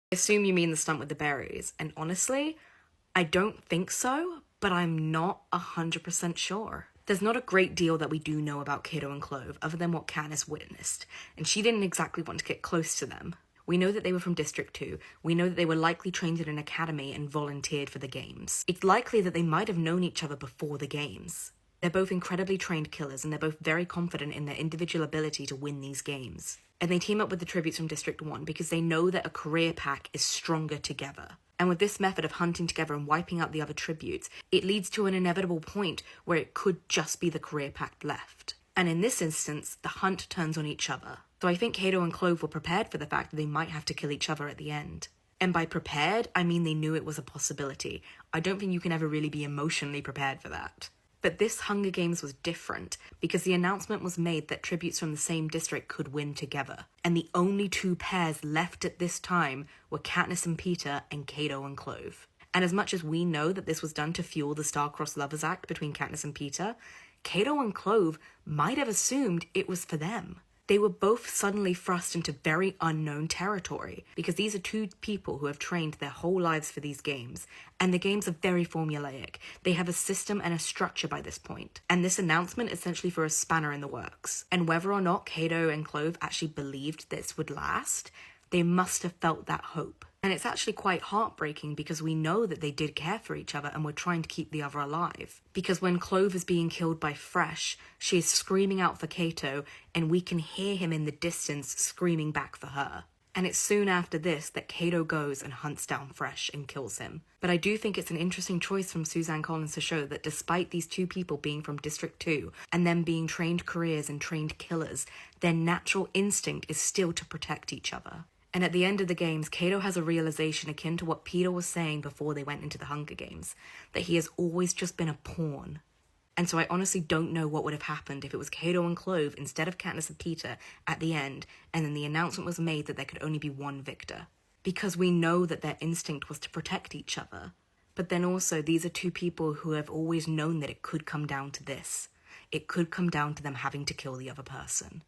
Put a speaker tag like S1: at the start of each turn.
S1: Assume you mean the stunt with the berries, and honestly, I don't think so, but I'm not 100% sure. There's not a great deal that we do know about Cato and Clove other than what Katniss witnessed, and she didn't exactly want to get close to them. We know that they were from District 2, we know that they were likely trained in an academy and volunteered for the games. It's likely that they might have known each other before the games. They're both incredibly trained killers, and they're both very confident in their individual ability to win these games. And they team up with the tributes from District 1 because they know that a career pack is stronger together. And with this method of hunting together and wiping out the other tributes, it leads to an inevitable point where it could just be the career pack left. And in this instance, the hunt turns on each other. So I think Cato and Clove were prepared for the fact that they might have to kill each other at the end. And by prepared, I mean they knew it was a possibility. I don't think you can ever really be emotionally prepared for that. But this Hunger Games was different because the announcement was made that tributes from the same district could win together. And the only two pairs left at this time were Katniss and Peeta and Cato and Clove. And as much as we know that this was done to fuel the star-crossed lovers act between Katniss and Peeta, Cato and Clove might have assumed it was for them. They were both suddenly thrust into very unknown territory because these are two people who have trained their whole lives for these games, and the games are very formulaic. They have a system and a structure by this point, and this announcement essentially for a spanner in the works. And whether or not Cato and Clove actually believed this would last, they must have felt that hope. And it's actually quite heartbreaking because we know that they did care for each other and were trying to keep the other alive. Because when Clove is being killed by Fresh, she is screaming out for Cato, and we can hear him in the distance screaming back for her. And it's soon after this that Cato goes and hunts down Fresh and kills him. But I do think it's an interesting choice from Suzanne Collins to show that despite these two people being from District 2 and them being trained careers and trained killers, their natural instinct is still to protect each other. And at the end of the games, Cato has a realization akin to what Peeta was saying before they went into the Hunger Games, that he has always just been a pawn. And so I honestly don't know what would have happened if it was Cato and Clove instead of Katniss and Peeta at the end, and then the announcement was made that there could only be one victor. Because we know that their instinct was to protect each other. But then also, these are two people who have always known that it could come down to this. It could come down to them having to kill the other person.